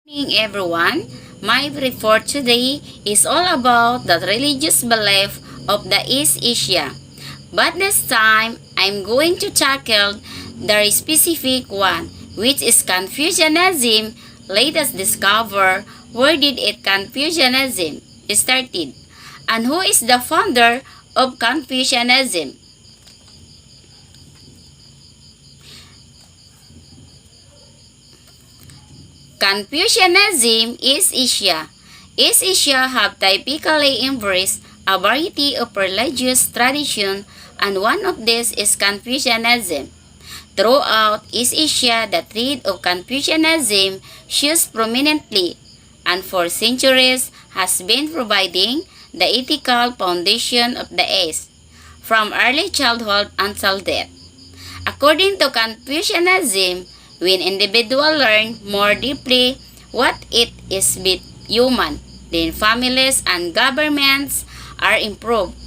Morning everyone. My brief for today is all about the religious belief of the East Asia. But this time, I'm going to tackle the specific one, which is Confucianism. Let us discover where did it Confucianism started and who is the founder of Confucianism. Confucianism is Asia. East Asia have typically embraced a variety of religious traditions, and one of these is Confucianism. Throughout East Asia, the thread of Confucianism shows prominently and for centuries has been providing the ethical foundation of the East, from early childhood until death. According to Confucianism, when individuals learn more deeply what it is to be human, then families and governments are improved,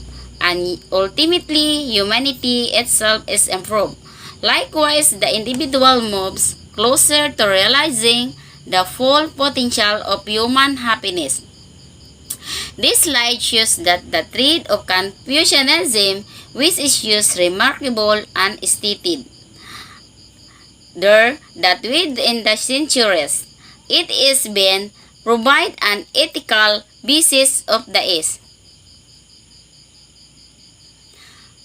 and ultimately humanity itself is improved. Likewise, the individual moves closer to realizing the full potential of human happiness. This slide shows that the thread of Confucianism, which is used remarkable and stated there that within the centuries, it is been provide an ethical basis of the East.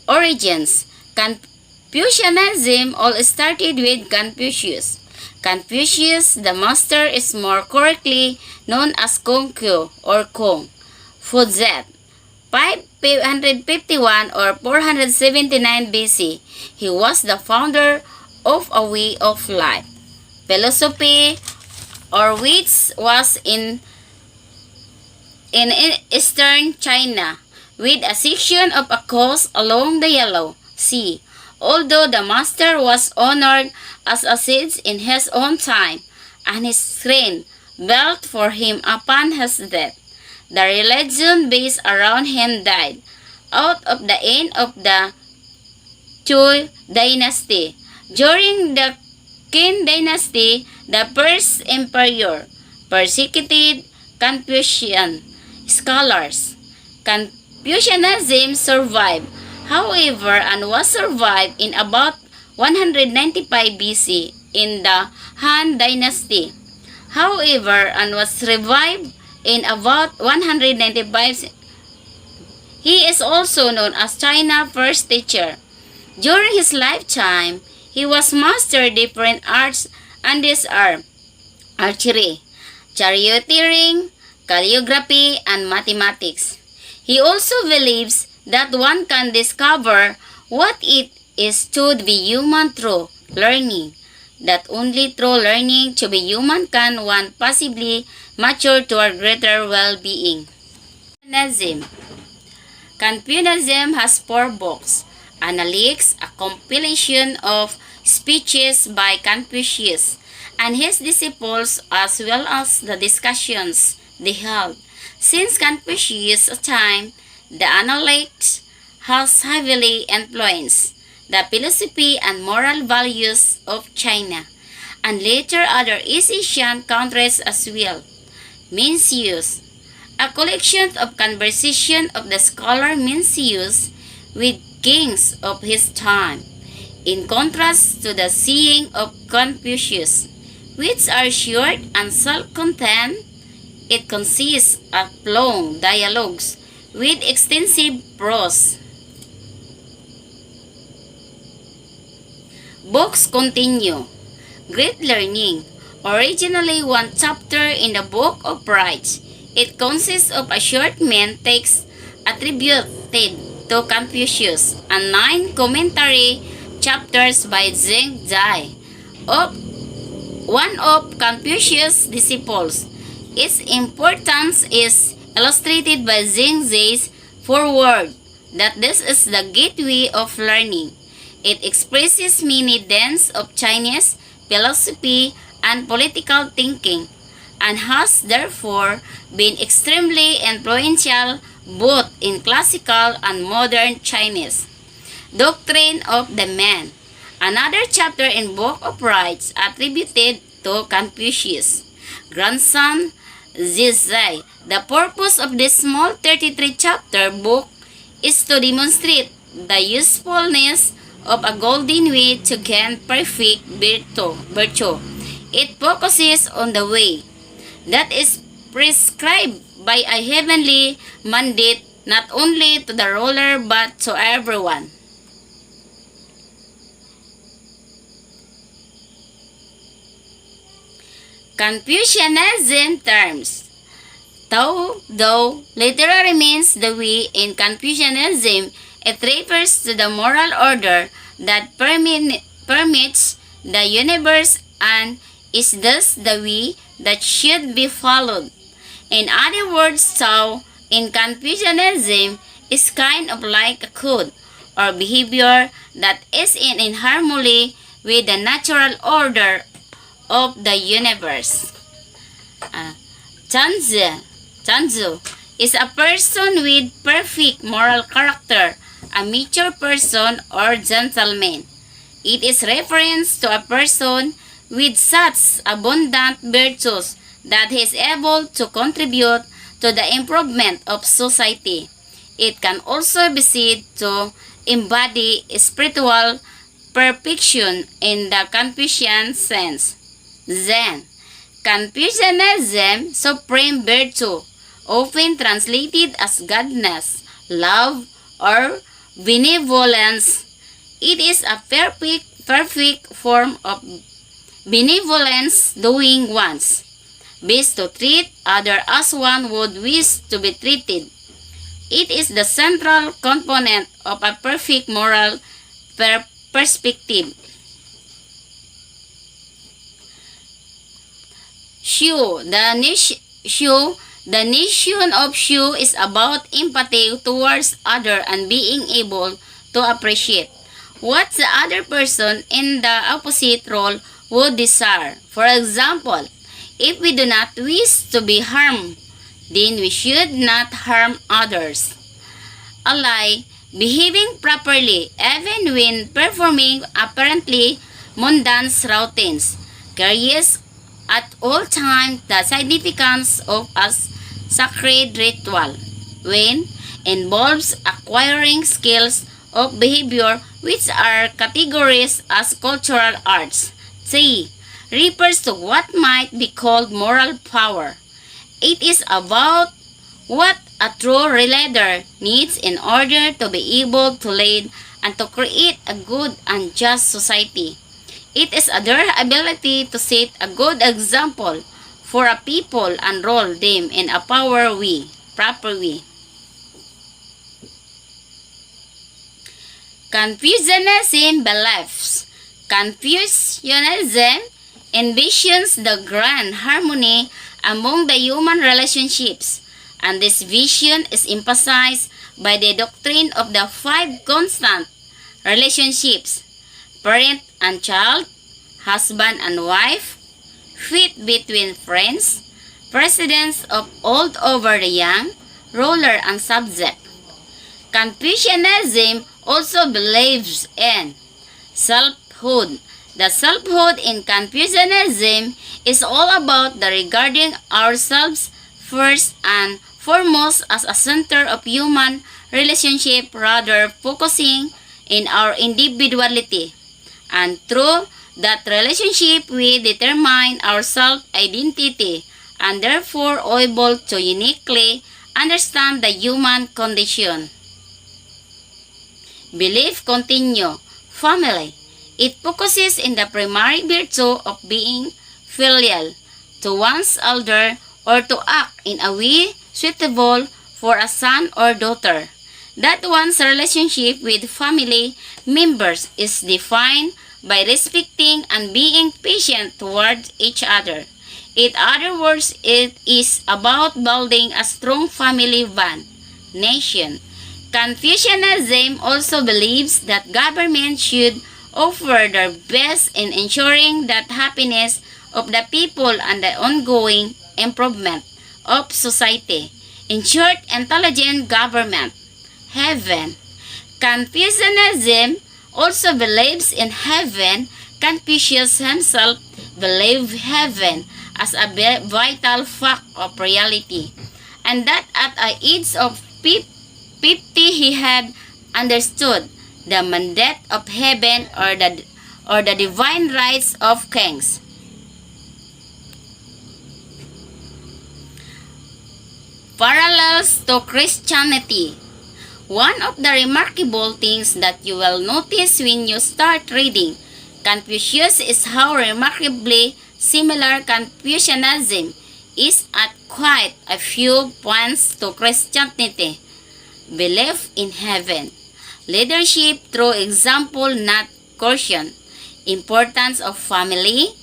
Origins. Confucianism all started with Confucius. Confucius, the master, is more correctly known as Kongqiu or Kong Fuzet. 551 or 479 BC, he was the founder of a way of life, philosophy, or which was in eastern China, with a section of a coast along the Yellow Sea. Although the master was honored as a sage in his own time, and his throne built for him upon his death, the religion based around him died out of the end of the Zhou dynasty. During the Qin dynasty, the first emperor persecuted Confucian scholars. Confucianism survived, however, and was survived in about 195 BC in the Han dynasty. However, and was revived in about 195. He is also known as China's first teacher. During his lifetime, he was mastered different arts, and these are archery, charioteering, calligraphy, and mathematics. He also believes that one can discover what it is to be human through learning, that only through learning to be human can one possibly mature toward greater well-being. Confucianism. Confucianism has 4 books. Analects, a compilation of speeches by Confucius and his disciples, as well as the discussions they held. Since Confucius' time, the Analects has heavily influenced the philosophy and moral values of China, and later other East Asian countries as well. Mencius, a collection of conversation of the scholar Mencius with kings of his time, in contrast to the saying of Confucius, which are short and self-contained. It consists of long dialogues with extensive prose. Books continue. Great Learning. Originally one chapter in the Book of Rites, it consists of a short main text attributed to Confucius and 9 commentary chapters by Zheng Zai, one of Confucius' disciples. Its importance is illustrated by Zheng Zai's foreword that this is the gateway of learning. It expresses many dens of Chinese philosophy and political thinking, and has therefore been extremely influential both in classical and modern Chinese. Doctrine of the Man. Another chapter in Book of Rites attributed to Confucius. grandson Zizai. The purpose of this small 33-chapter book is to demonstrate the usefulness of a golden way to gain perfect virtue. It focuses on the way that is prescribed by a heavenly mandate not only to the ruler but to everyone. Confucianism terms. Though literally means the way, in Confucianism, it refers to the moral order that permits the universe and is thus the way that should be followed. In other words, Tao in Confucianism is kind of like a code or behavior that is in harmony with the natural order of the universe. Chanzu is a person with perfect moral character, a mature person or gentleman. It is reference to a person with such abundant virtues that he is able to contribute to the improvement of society. It can also be said to embody spiritual perfection in the Confucian sense. Zen. Confucianism, supreme virtue, often translated as godness, love, or benevolence. It is a perfect form of benevolence doing one's best to treat others as one would wish to be treated. It is the central component of a perfect moral perspective. Shu, the nation of Shu is about empathy towards others and being able to appreciate what the other person in the opposite role would desire. For example, if we do not wish to be harmed, then we should not harm others. Ally, behaving properly even when performing apparently mundane routines, carries at all times the significance of a sacred ritual when involves acquiring skills of behavior which are categorized as cultural arts. 3. Refers to what might be called moral power. It is about what a true leader needs in order to be able to lead and to create a good and just society. It is their ability to set a good example for a people and rule them in a proper way. Confucianism beliefs. Confucianism envisions the grand harmony among the human relationships, and this vision is emphasized by the doctrine of the 5 constant relationships: parent and child, husband and wife, fit between friends, precedence of old over the young, ruler and subject. Confucianism also believes in selfhood. The selfhood in Confucianism is all about the regarding ourselves first and foremost as a center of human relationship, rather focusing in our individuality. And through that relationship, we determine our self-identity and therefore able to uniquely understand the human condition. Belief continue. Family. It focuses in the primary virtue of being filial to one's elder or to act in a way suitable for a son or daughter. That one's relationship with family members is defined by respecting and being patient towards each other. In other words, it is about building a strong family bond. Nation. Confucianism also believes that government should offer their best in ensuring that happiness of the people and the ongoing improvement of society. In short, intelligent government. Heaven. Confucianism also believes in heaven. Confucius himself believed heaven as a vital fact of reality, and that at the age of 50 he had understood the mandate of heaven or the divine rights of kings. Parallels to Christianity. One of the remarkable things that you will notice when you start reading Confucius is how remarkably similar Confucianism is at quite a few points to Christianity. Belief in heaven, leadership through example not coercion, importance of family,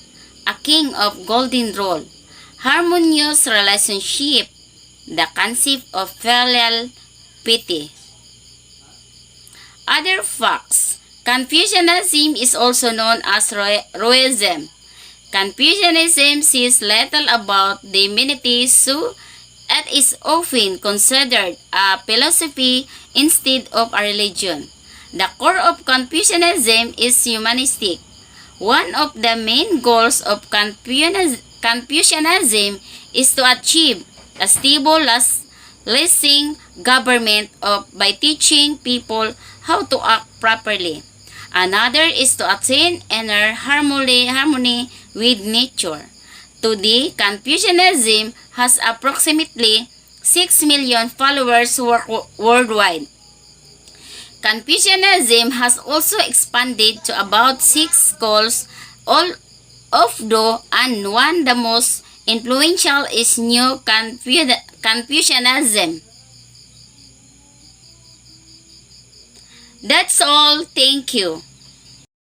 a king of golden rule, harmonious relationship, the concept of filial piety. Other facts. Confucianism is also known as Roism. Confucianism says little about divinity, so it is often considered a philosophy instead of a religion. The core of Confucianism is humanistic. One of the main goals of Confucianism is to achieve a stable, lasting government by teaching people how to act properly. Another is to attain inner harmony with nature. Today, Confucianism has approximately 6 million followers worldwide. Confucianism has also expanded to about 6 schools, all of though and one the most influential is New Confucianism. That's all. Thank you.